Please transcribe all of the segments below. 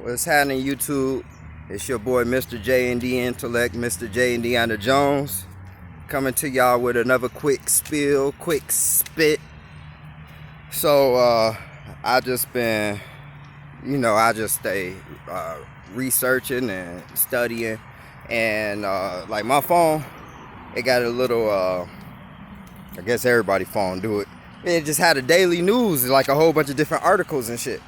What's happening, YouTube? It's your boy, Mr. J-Indy Intellect, Mr. J-Indyanajones, coming to y'all with another quick spill, quick spit. So, I just been, I just stay researching and studying, and like my phone, it got a little, I guess everybody's phone do it. It just had a daily news, like a whole bunch of different articles and shit.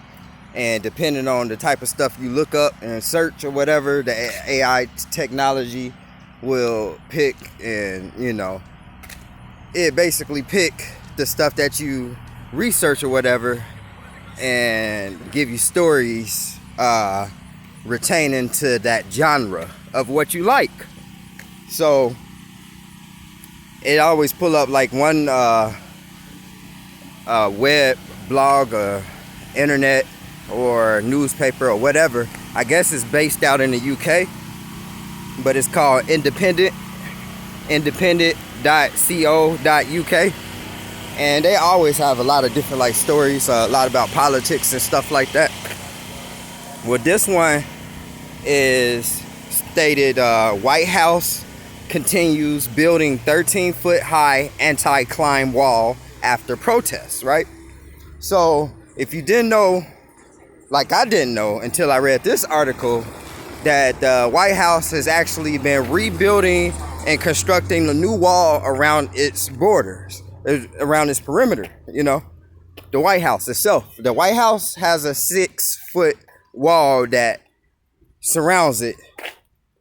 And depending on the type of stuff you look up and search or whatever, the AI technology will pick, and it basically pick the stuff that you research or whatever and give you stories retaining to that genre of what you like. So it always pull up like one web blog or internet or newspaper or whatever. I guess it's based out in the UK, but it's called independent.co.uk, and they always have a lot of different like stories, a lot about politics and stuff like that. Well, this one is stated White House continues building 13-foot high anti-climb wall after protests, right? So if you didn't know, like I didn't know until I read this article, that the White House has actually been rebuilding and constructing a new wall around its borders, around its perimeter, the White House itself. The White House has a 6-foot wall that surrounds it,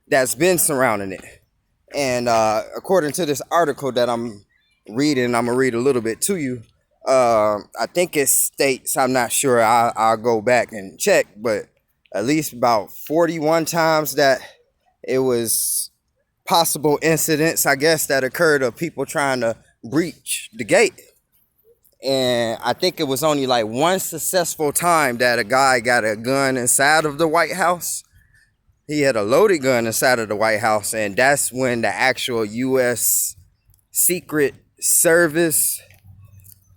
that's been surrounding it. And according to this article that I'm reading, I'm going to read a little bit to you. I think it states, I'm not sure, I'll go back and check, but at least about 41 times that it was possible incidents, I guess, that occurred of people trying to breach the gate. And I think it was only like one successful time that a guy got a gun inside of the White House. He had a loaded gun inside of the White House, and that's when the actual U.S. Secret Service,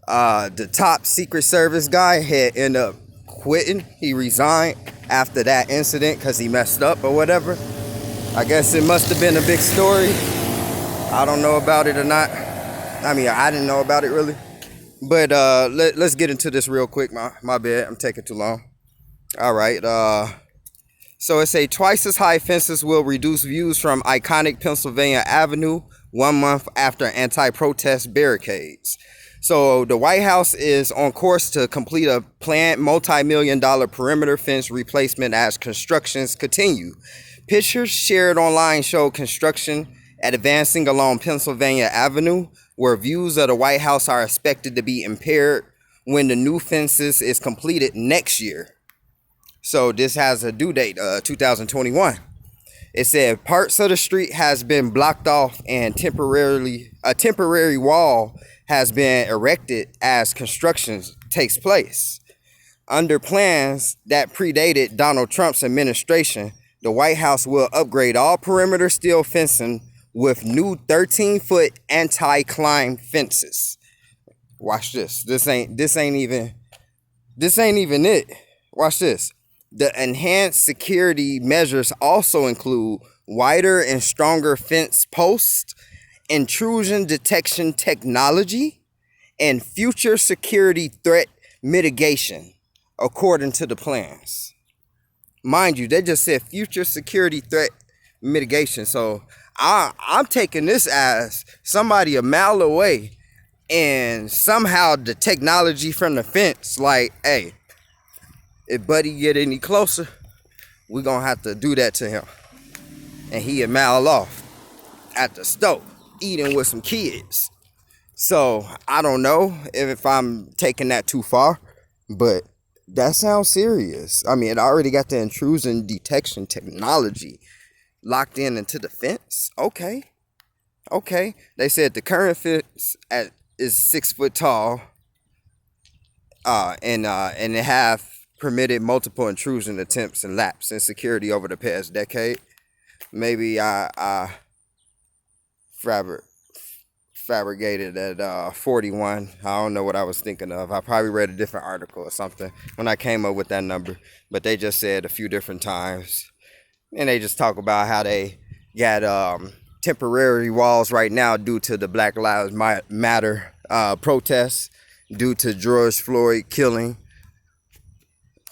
the top Secret Service guy, had ended up quitting. He resigned after that incident because he messed up or whatever. I guess it must have been a big story. I don't know about it or not. I mean, I didn't know about it really. But let's get into this real quick. My bad, I'm taking too long. All right. So it say twice as high fences will reduce views from iconic Pennsylvania Avenue 1 month after anti-protest barricades. So the White House is on course to complete a planned multi-million-dollar perimeter fence replacement as constructions continue. Pictures shared online show construction advancing along Pennsylvania Avenue, where views of the White House are expected to be impaired when the new fences is completed next year. So this has a due date, 2021. It said parts of the street has been blocked off and a temporary wall has been erected as construction takes place. Under plans that predated Donald Trump's administration, the White House will upgrade all perimeter steel fencing with new 13-foot anti-climb fences. Watch this. This ain't even it. Watch this. The enhanced security measures also include wider and stronger fence posts, intrusion detection technology, and future security threat mitigation, according to the plans. Mind you, they just said future security threat mitigation. So I'm taking this as somebody a mile away, and somehow the technology from the fence, like, hey, if Buddy get any closer, we're going to have to do that to him. And he a mile off at the stove, eating with some kids. So I don't know if I'm taking that too far, but that sounds serious. I mean, it already got the intrusion detection technology locked into the fence. Okay. They said the current fence is 6 foot tall, and it have permitted multiple intrusion attempts and lapse in security over the past decade. Maybe I fabricated at 41. I don't know what I was thinking of. I probably read a different article or something when I came up with that number. But they just said a few different times. And they just talk about how they got temporary walls right now due to the Black Lives Matter protests, due to George Floyd killing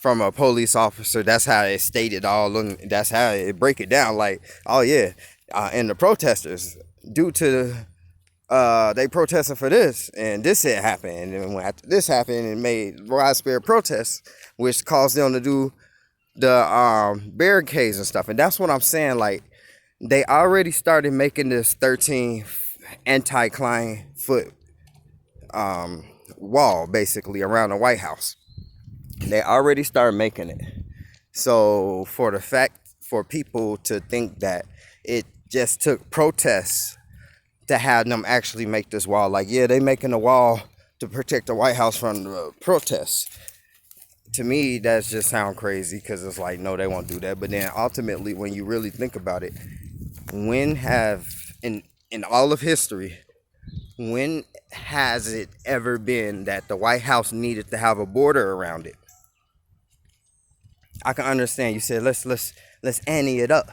from a police officer. That's how it stated all. That's how it break it down. Like, oh yeah, and the protesters, due to they protested for this, and this had happened, and when after this happened, it made widespread protests, which caused them to do the barricades and stuff. And that's what I'm saying. Like, they already started making this 13 anti-climb foot wall basically around the White House. They already started making it. So for people to think that it just took protests to have them actually make this wall, like, yeah, they making a wall to protect the White House from the protests. To me, that just sound crazy, because it's like, no, they won't do that. But then ultimately, when you really think about it, when have in all of history, when has it ever been that the White House needed to have a border around it? I can understand you said let's ante it up,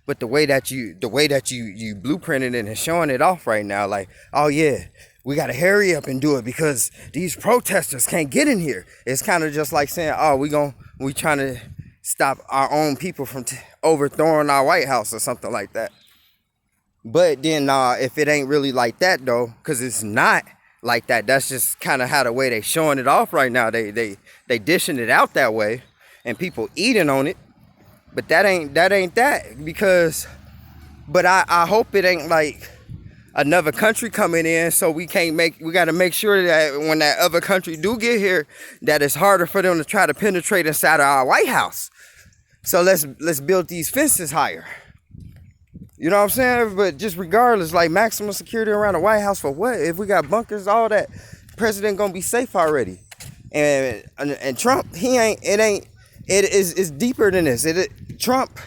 but the way that you blueprinted it and showing it off right now, like, oh yeah, we gotta hurry up and do it because these protesters can't get in here. It's kind of just like saying, oh, we trying to stop our own people from overthrowing our White House or something like that. But then if it ain't really like that though, because it's not like that. That's just kind of how the way they showing it off right now. They dishing it out that way, and people eating on it. But that ain't that, because. But I hope it ain't like another country coming in, so we got to make sure that when that other country do get here, that it's harder for them to try to penetrate inside of our White House. So let's build these fences higher. You know what I'm saying? But just regardless, like, maximum security around the White House for what? If we got bunkers, all that, president gonna be safe already. And Trump, it's deeper than this. Trump,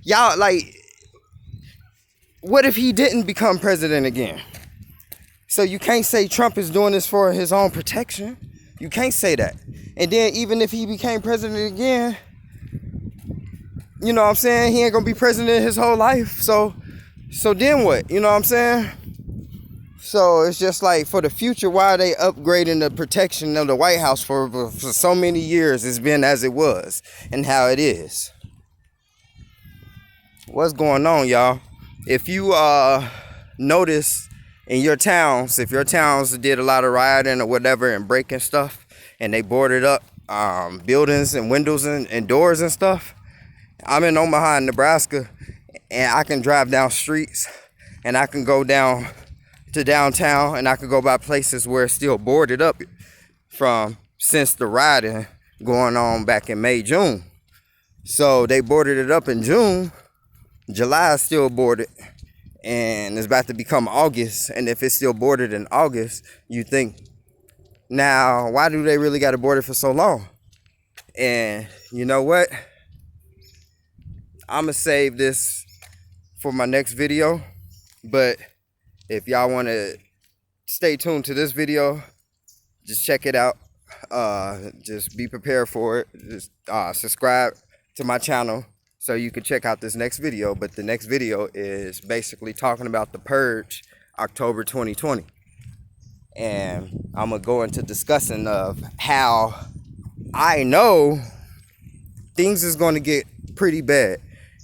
y'all, like, what if he didn't become president again? So you can't say Trump is doing this for his own protection. You can't say that. And then even if he became president again, you know what I'm saying, he ain't gonna be president his whole life. So then what? You know what I'm saying? So it's just like, for the future, why are they upgrading the protection of the White House for so many years? It's been as it was and how it is. What's going on, y'all? If you notice in your towns, if your towns did a lot of rioting or whatever and breaking stuff, and they boarded up buildings and windows and doors and stuff, I'm in Omaha, Nebraska, and I can drive down streets, and I can go down to downtown, and I can go by places where it's still boarded up since the rioting going on back in May, June. So they boarded it up in June. July is still boarded, and it's about to become August. And if it's still boarded in August, you think, now, why do they really got to board it for so long? And you know what? I'm going to save this for my next video. But if y'all want to stay tuned to this video, just check it out. Just be prepared for it. Just subscribe to my channel so you can check out this next video. But the next video is basically talking about the purge, October 2020. And I'm going to go into discussing of how I know things is going to get pretty bad.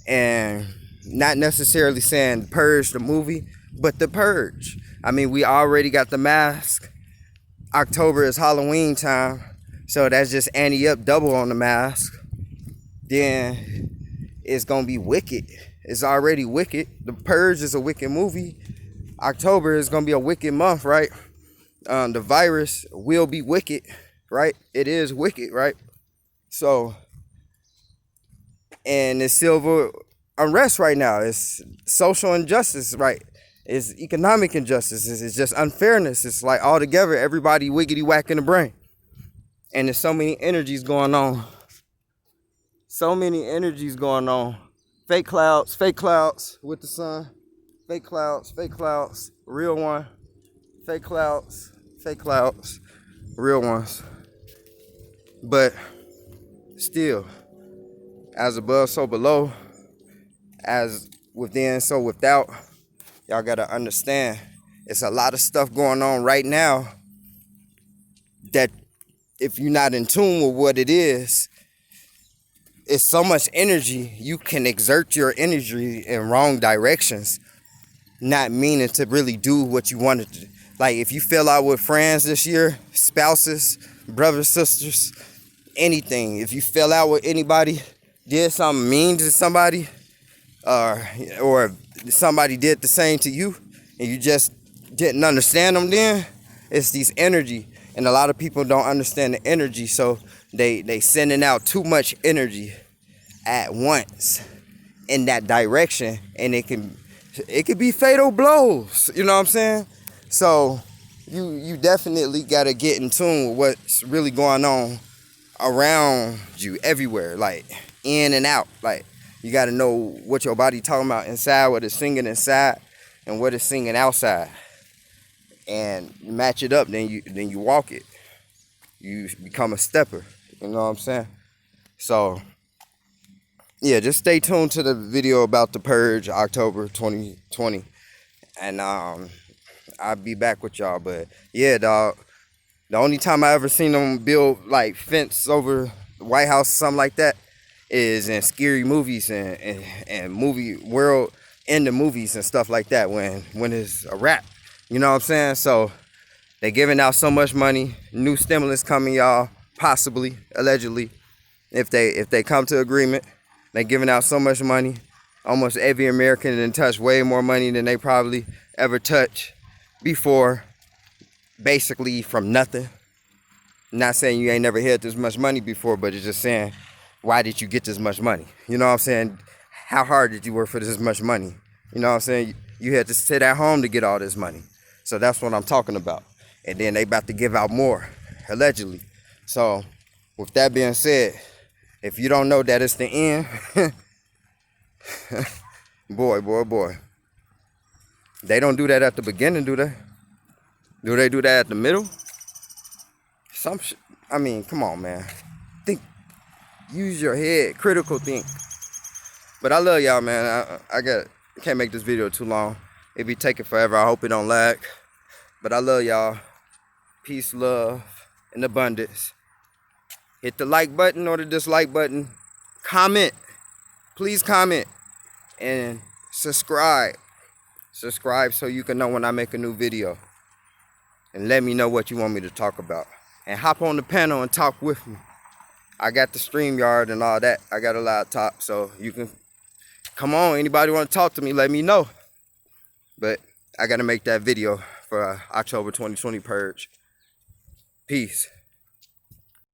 And not necessarily saying Purge the movie, but the purge. I mean, we already got the mask. October is Halloween time, so that's just ante up double on the mask. Then it's gonna be wicked. It's already wicked. The Purge is a wicked movie. October is gonna be a wicked month, right? The virus will be wicked, right? It is wicked, right? So, and it's civil unrest right now. It's social injustice, right? It's economic injustice. It's just unfairness. It's like all together, everybody wiggity whack in the brain. And there's so many energies going on. So many energies going on. Fake clouds with the sun. Fake clouds, real one. Fake clouds, real ones. But still, as above, so below, as within, so without. Y'all gotta understand, it's a lot of stuff going on right now that if you're not in tune with what it is, it's so much energy. You can exert your energy in wrong directions, not meaning to really do what you wanted to do. Like if you fell out with friends this year, spouses, brothers, sisters, anything. If you fell out with anybody, did something mean to somebody, or somebody did the same to you, and you just didn't understand them then, it's these energy. And a lot of people don't understand the energy, so they sending out too much energy at once in that direction, and it could be fatal blows. You know what I'm saying? So you definitely gotta get in tune with what's really going on around you, everywhere, like in and out. Like you gotta know what your body talking about inside, what it's singing inside, and what it's singing outside, and you match it up. Then you walk it. You become a stepper. You know what I'm saying? So yeah, just stay tuned to the video about the purge, October 2020, and I'll be back with y'all. But yeah, dog, the only time I ever seen them build like fence over the White House or something like that is in scary movies and movie world, in the movies and stuff like that, when it's a wrap. You know what I'm saying? So they giving out so much money, new stimulus coming, y'all, possibly, allegedly, if they come to agreement. They giving out so much money. Almost every American done touched way more money than they probably ever touched before, basically from nothing. Not saying you ain't never had this much money before, but it's just saying, why did you get this much money? You know what I'm saying? How hard did you work for this much money? You know what I'm saying? You had to sit at home to get all this money. So that's what I'm talking about. And then they about to give out more, allegedly. So with that being said, if you don't know that it's the end, boy. They don't do that at the beginning, do they? Do they do that at the middle? I mean, come on, man. Think. Use your head. Critical think. But I love y'all, man. I can't make this video too long. It be taking forever. I hope it don't lag. But I love y'all. Peace, love, and abundance. Hit the like button or the dislike button. Comment. Please comment. And subscribe. Subscribe so you can know when I make a new video. And let me know what you want me to talk about. And hop on the panel and talk with me. I got the StreamYard and all that. I got a laptop, so you can come on. Anybody want to talk to me, let me know. But I got to make that video for October 2020 purge. Peace.